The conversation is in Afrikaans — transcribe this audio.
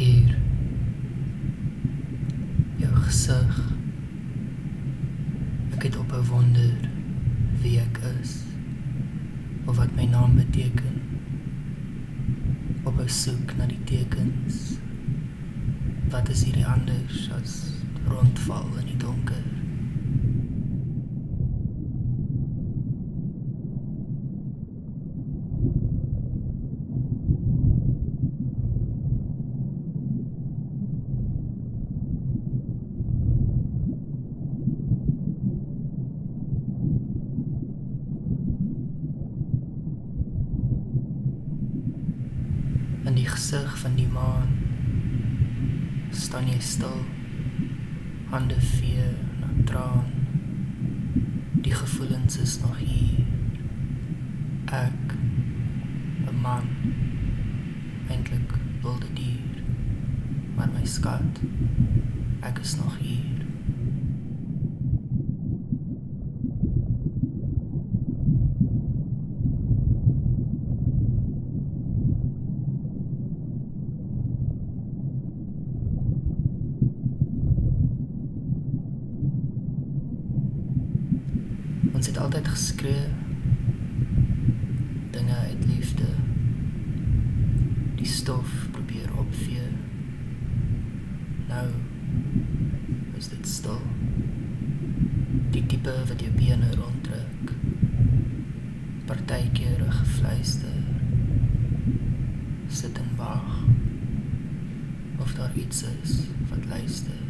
hier, jou gesig. Ek het ophou wonder wie ek is, of wat my naam beteken. Ophou soek na die tekens. Wat is hierdie anders as rondval in die donker? In die gesig van die maan staan jy stil, hande vee na traan. Die gevoelens is nog hier. Ek, 'n man, eintlik wilde dier, maar my skat, ek is nog hier. Ons het altyd geskree, dinge uit liefde, die stof probeer opvee. Nou is dit stil, die type wat jou bene ronddruk, partykeer 'n gefluister, sit en wag, of daar iets is wat luister.